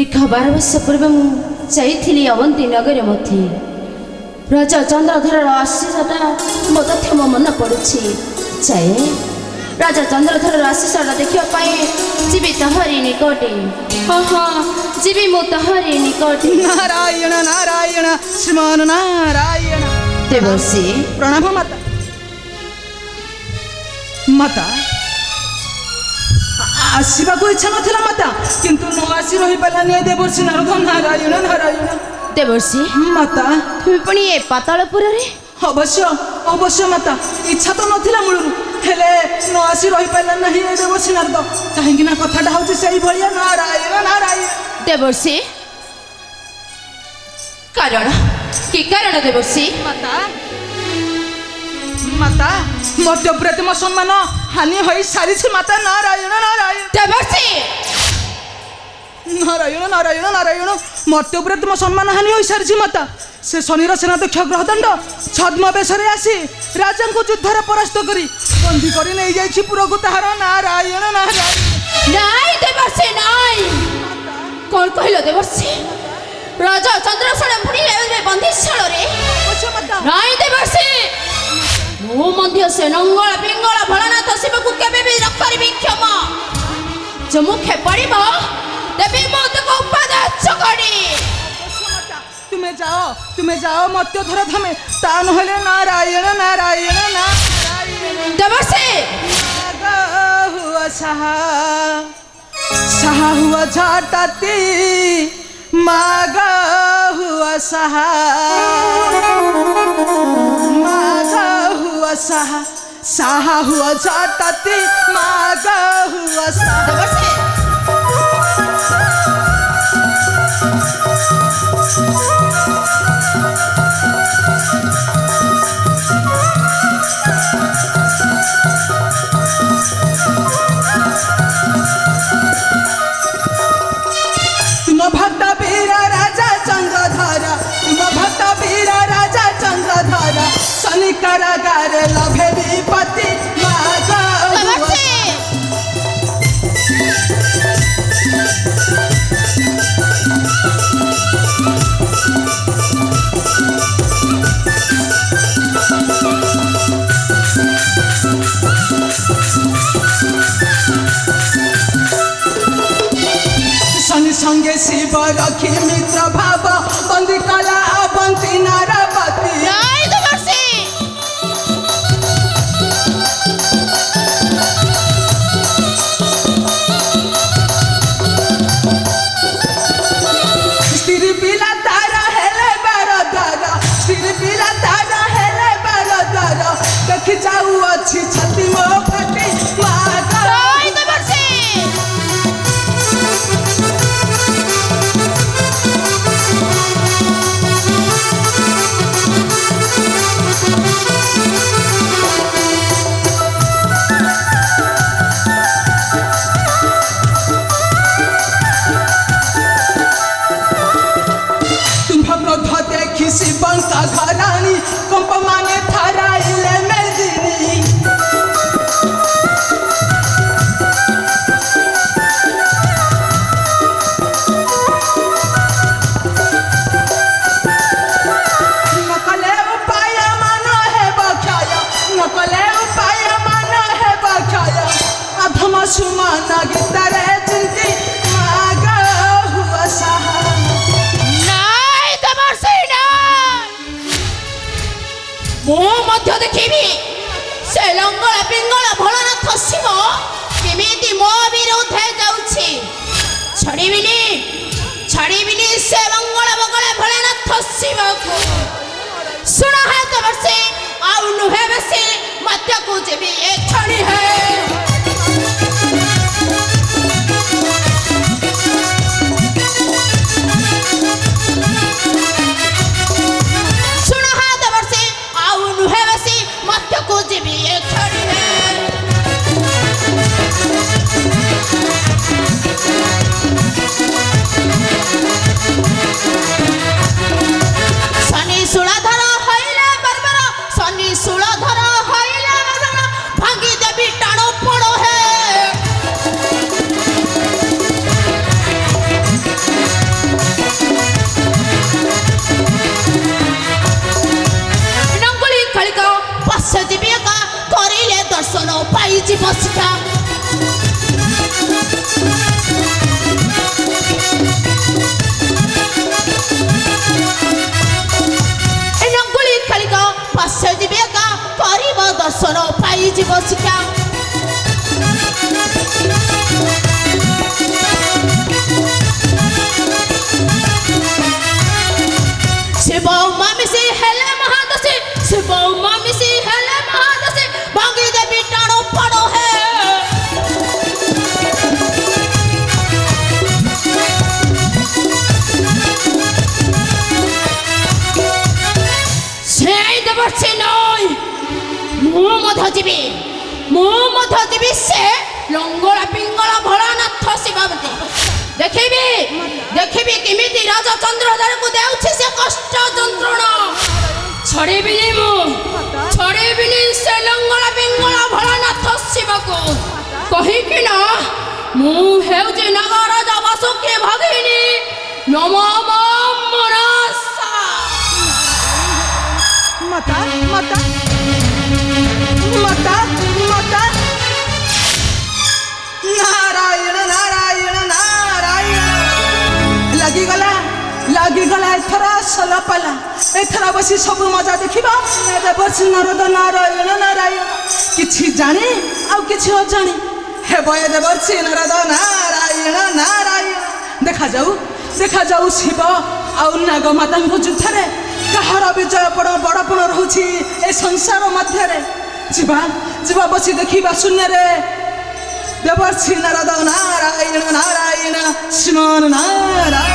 दीर्घ 12 वर्ष पूर्व मुझे अवंती नगर मध्य राजा चंद्रधर आशीषटा मो तथ्य मो मन पड़ू जाए राजा चंद्रधर आशीषटा देखापी जीवी तहरी निकटे। हाँ हाँ जीवी मो तहरी निकटे। नारायण नारायण श्रीमान नारायण। देवर्षि प्रणाम माता। माता आसवा को इच्छा नथिला माता किंतु न आसी रही पालानी देवर्षि नारद। नारायण नारायण। देवर्षि माता तुम पुणी ए पातालपुर रे? अवश्य अवश्य माता इच्छा तो नथिला मूलरू हेले न आसी रही पाला नहीं देवर्षि नारद कहीं ना कथाटा होची सही भलिया। नारायण नारायण। देवर्षि कारण कि कारण देवर्षि? माता माता मध्य प्रतिम सम्मान हानि होई सारी माता। नारायण नारायण। देवर्षि नारायण नारायण नारायण मर्त्य प्रतिम सम्मान हानि होई सारी माता। से शनिर सेनाध्यक्ष ग्रहदंड छद्म बेशरे आसी राजा को युद्धरे परास्त करी बंदी करी नहीं जाइछि पुरकु ताहार। नारायण नारायण। नाई देवर्षि नाई कौन कहलो देवर्षि? राजा चंद्रसेन पुणी एबे बंदीशाल रे? नाई देवर्षि मो मध्य से नंगल पिंगल भोलानाथ शिव को केबे भी रखरिबी क्षमा जो मुखे पड़िबो देवी मत को उपदेश करी। तुम्हें जाओ मत्य धर थमे ता नहले। नारायण नारायण नारायण। देवर्षि हुआ सहा हुआ झाटाती मागा हुआ सहा मागा हुआ सहा हुआ झाटाती मागा हुआ सहा। देवर्षि तुम भक्त वीर राजा चंद्रधर तुम भक्त वीर राजा चंद्रधर शनि कारागार लभेली पति मागा। शनि संगे शिव रखी मित्र भाव बंदी कला बंदी नारपति। स्त्री पिला तारा हेले बारदारा स्त्री पिला तारा हेले बारदारा देखि जाऊ अच्छी छति मो फटी मागा। शिवंका घरानी कंप माने थराइले मेदिनी। नकले उपाय मान है बखाया नकले उपाय मान है बखाया अधम सुमन गीतरे चिंती मागा हुआ सहा। मो मध्य देखी से लंगल पिंगल भोलानाथ शिव केमिति मो विरोधे जाउछि छड़ीबिनी से मंगल बगल भोलानाथ शिव को सुना है देवर्षि आउ नुहे बेसी मध्य को जेबी ए छड़ी है। शनि सुलाधर हईले बर्बर शनि सुलाधर हईले बर्बर भांगी देवी ଶିକ୍ଷା ନଙ୍ଗୁଳି ଖେଳିକ ପାଶ୍ଚ ଯିବେ ଏକା କରିବ ଦର୍ଶନ ପାଇଯିବ ଶିକ୍ଷା ଶିବ ଉମା ମିଶି ହେଲେ ମହାଦଶୀ ଶିବ ଉମା ମିଶି ହେଲେ ମହାଦଶୀ ଭାଙ୍ଗି ଦେବି ଟାଣ ପଡ଼ ହେ সেই দেবর্ষি নয় ମୁଁ ମଧ୍ୟ ଯିବି ସେ ଲଙ୍ଗଳା ପିଙ୍ଗଳା ଭୋଳାନାଥ ଶିବମତି ଦେଖିବି କେମିତି ରାଜା ଚନ୍ଦ୍ରଧରକୁ ଦେଉଛି ସେ କଷ୍ଟ ଯନ୍ତ୍ରଣା ଛଡ଼େଇବିନି ସେ ଲଙ୍ଗଳା ପିଙ୍ଗଳା ଭୋଳାନାଥ ଶିବକୁ କହିକି ନା ମୁଁ ହେଉଛି ନଗରାଜ ବାସୁକି ଭଗିନୀ ନମୋ ମନସା ମାତା ମାତା ମାତା ମାତା ନାରାୟଣ ନାରାୟଣ ନାରାୟଣ ଲାଗିଗଲା ଏଥର ସଲା ପାଲା ଏଥର ବସି ସବୁ ମଜା ଦେଖିବା ଦେବର୍ଷି ନାରଦ ନାରାୟଣ ନାରାୟଣ କିଛି ଜାଣି ଆଉ କିଛି ଅଜାଣି ହେବ ଏ ଦେବର୍ଷି ନାରଦ ନାରାୟଣ ନାରାୟଣ ଦେଖାଯାଉ ଶିବ ଆଉ ନାଗମାତାଙ୍କ ଯୁଦ୍ଧରେ କାହାର ବିଜୟ ବଡ଼ପଣ ରହୁଛି ଏ ସଂସାର ମଧ୍ୟରେ ଯିବା ବସି ଦେଖିବା ଶୂନ୍ୟରେ ଦେବର୍ଷି ନାରଦ ନାରାୟଣ ନାରାୟଣ ଶ୍ରୀମାନ ନାରାୟଣ